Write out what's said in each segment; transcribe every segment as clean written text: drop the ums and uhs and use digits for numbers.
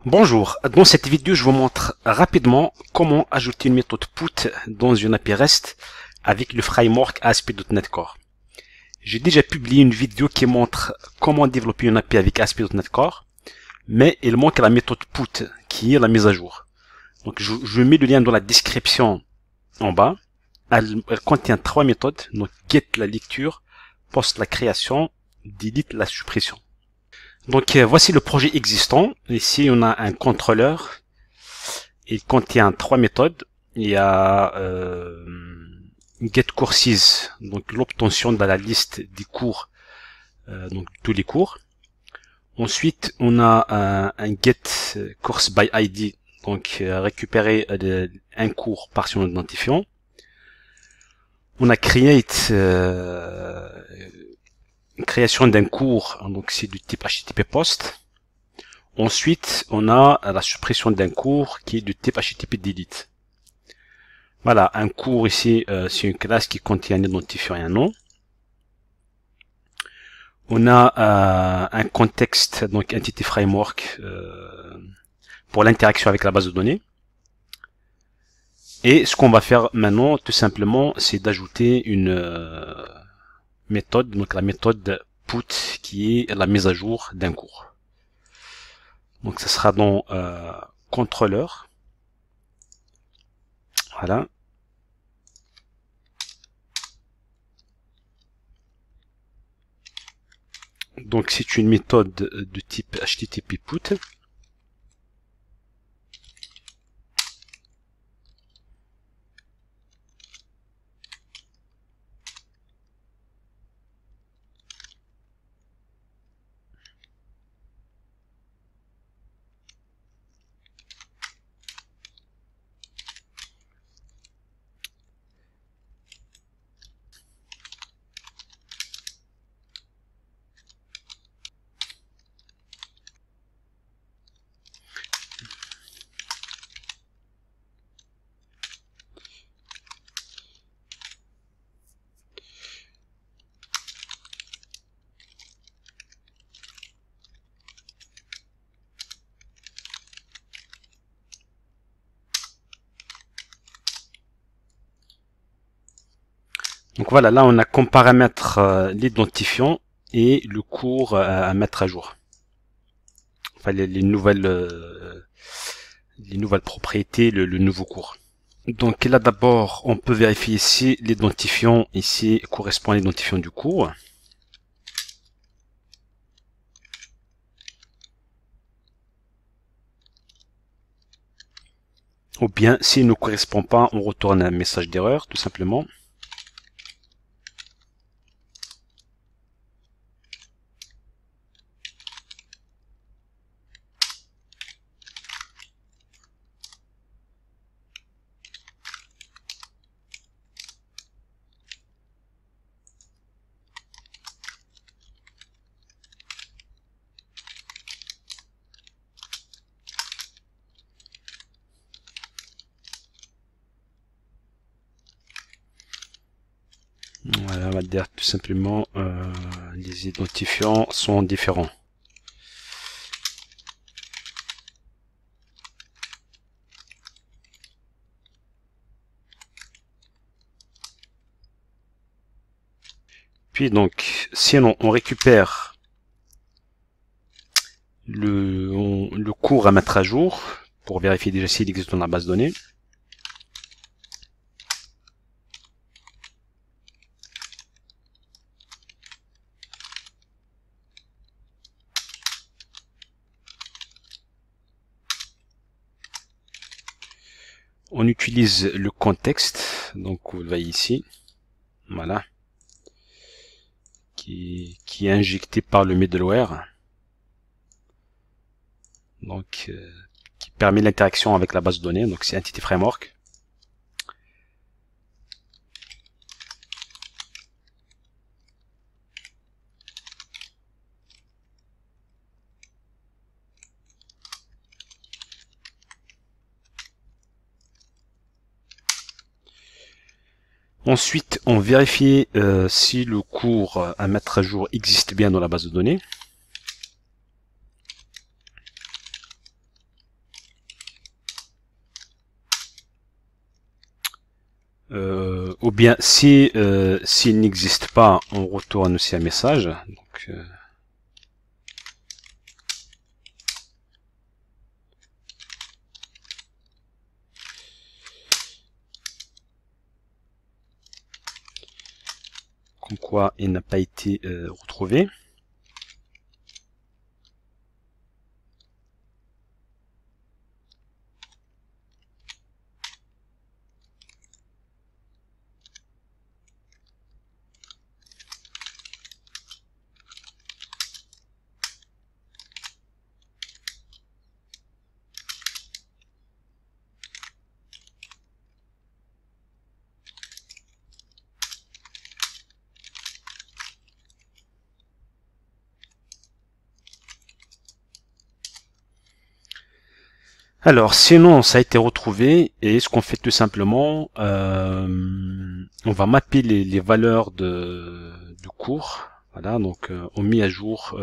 Bonjour, dans cette vidéo je vous montre rapidement comment ajouter une méthode put dans une API REST avec le framework ASP.NET Core. J'ai déjà publié une vidéo qui montre comment développer une API avec ASP.NET Core, mais il manque la méthode put qui est la mise à jour. Donc je mets le lien dans la description en bas. Elle contient trois méthodes, donc get la lecture, post la création, delete la suppression. Donc voici le projet existant. Ici on a un contrôleur. Il contient trois méthodes. Il y a getCourses, donc l'obtention de la liste des cours, donc tous les cours. Ensuite on a un getCourseById, donc récupérer un cours par son identifiant. On a create création d'un cours, donc c'est du type HTTP post. Ensuite, on a la suppression d'un cours qui est du type HTTP delete. Voilà, un cours ici, c'est une classe qui contient un identifiant et un nom. On a un contexte, donc entity framework, pour l'interaction avec la base de données. Et ce qu'on va faire maintenant, tout simplement, c'est d'ajouter une méthode, donc la méthode put, qui est la mise à jour d'un cours. Donc ce sera dans contrôleur. Voilà. Donc c'est une méthode de type HTTP put. Donc voilà, là on a comme paramètre l'identifiant et le cours à mettre à jour. Enfin les nouvelles propriétés, le nouveau cours. Donc là d'abord on peut vérifier si l'identifiant ici correspond à l'identifiant du cours. Ou bien s'il ne correspond pas, on retourne un message d'erreur tout simplement. Voilà, on va dire tout simplement les identifiants sont différents. Puis donc, si on récupère le cours à mettre à jour pour vérifier déjà s'il existe dans la base de données. On utilise le contexte, donc vous le voyez ici, voilà, qui est injecté par le middleware, donc qui permet l'interaction avec la base de données, donc c'est Entity Framework. Ensuite, on vérifie si le cours à mettre à jour existe bien dans la base de données. Ou bien si s'il n'existe pas, on retourne aussi un message. Donc, comme quoi il n'a pas été retrouvé. Alors, sinon, ça a été retrouvé, et ce qu'on fait tout simplement, on va mapper les valeurs de cours. Voilà, donc on met à jour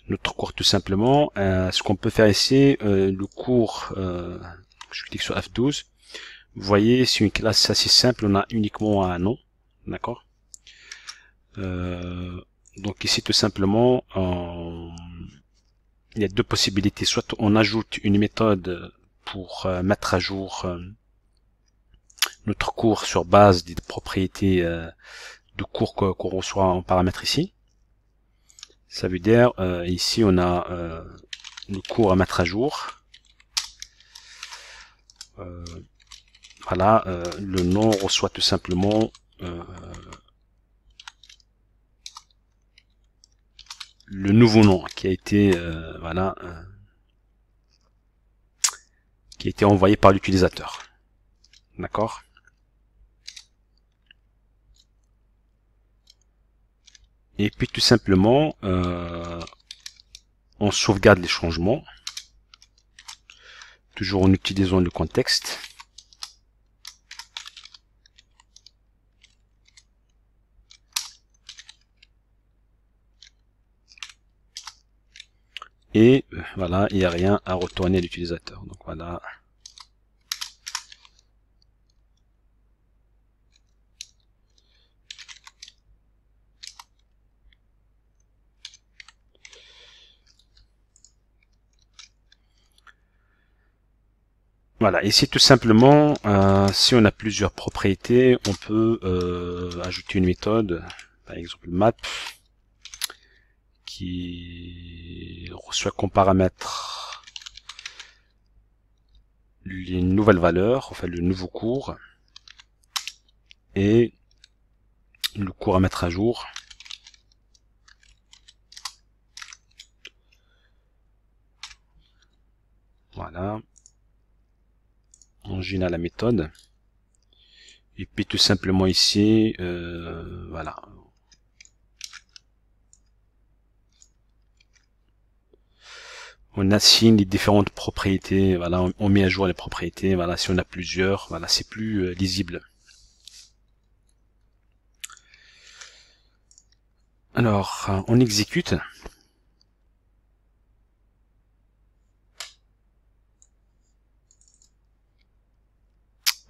notre cours tout simplement. Ce qu'on peut faire ici, le cours, je clique sur F12. Vous voyez, c'est une classe assez simple, on a uniquement un nom, d'accord. Donc ici tout simplement, il y a deux possibilités. Soit on ajoute une méthode pour mettre à jour notre cours sur base des propriétés de cours qu'on reçoit en paramètres ici. Ça veut dire ici on a le cours à mettre à jour. Voilà, le nom reçoit tout simplement le nouveau nom qui a été voilà qui a été envoyé par l'utilisateur. D'accord. Et puis tout simplement on sauvegarde les changements, toujours en utilisant le contexte. Et voilà, il n'y a rien à retourner à l'utilisateur. Donc voilà. Voilà, ici tout simplement, si on a plusieurs propriétés, on peut ajouter une méthode, par exemple map, qui reçoit comme paramètre les nouvelles valeurs, enfin le nouveau cours, et le cours à mettre à jour. Voilà. On génère la méthode. Et puis tout simplement ici, voilà. On assigne les différentes propriétés, voilà, on met à jour les propriétés, voilà, si on a plusieurs, voilà, c'est plus lisible. Alors, on exécute.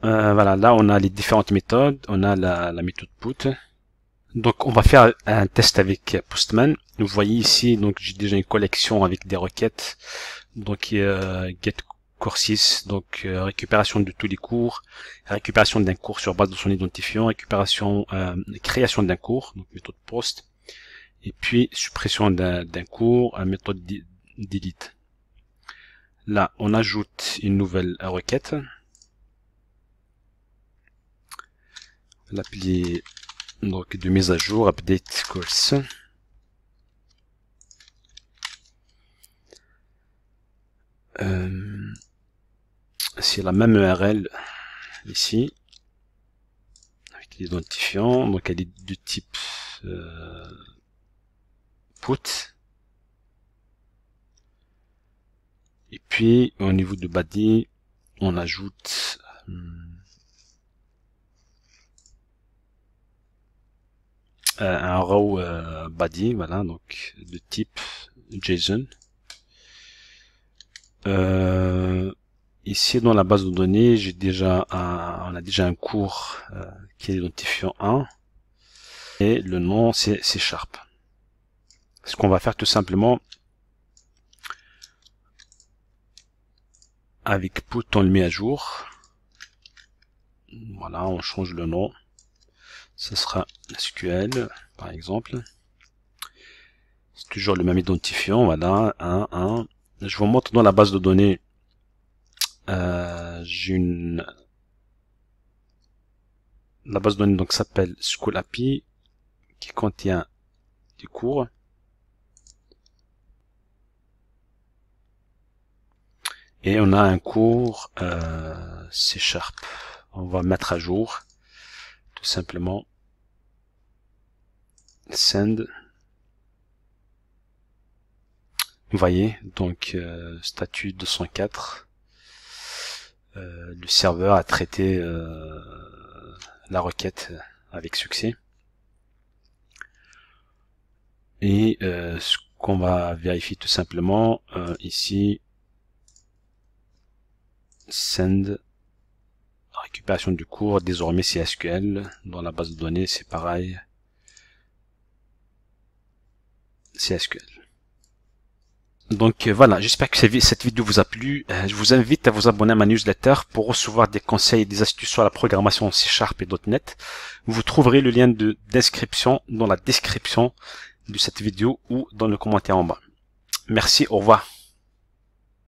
Voilà, là on a les différentes méthodes, on a la méthode put. Donc on va faire un test avec Postman. Vous voyez ici, donc j'ai déjà une collection avec des requêtes. Donc get courses, donc récupération de tous les cours, récupération d'un cours sur base de son identifiant, récupération, création d'un cours, donc méthode post, et puis suppression d'un cours, méthode delete. Là, on ajoute une nouvelle requête. L'appeler donc de mise à jour update course. C'est la même URL ici avec l'identifiant, donc elle est de type put. Et puis au niveau de body, on ajoute un row body, voilà, donc de type JSON. ici dans la base de données, on a déjà un cours qui est l'identifiant 1 et le nom c'est C#. Ce qu'on va faire tout simplement, avec put on le met à jour. Voilà, on change le nom. Ce sera SQL par exemple. C'est toujours le même identifiant. Voilà, 1. Je vous montre dans la base de données. J'ai la base de données donc s'appelle School API qui contient des cours. Et on a un cours C#. On va mettre à jour tout simplement send. Vous voyez donc statut 204. Le serveur a traité la requête avec succès. Et ce qu'on va vérifier tout simplement ici, send, récupération du cours, désormais c'est SQL. Dans la base de données c'est pareil, c'est SQL. Donc voilà, j'espère que cette vidéo vous a plu. Je vous invite à vous abonner à ma newsletter pour recevoir des conseils et des astuces sur la programmation C# et .NET. Vous trouverez le lien d'inscription dans la description de cette vidéo ou dans le commentaire en bas. Merci, au revoir.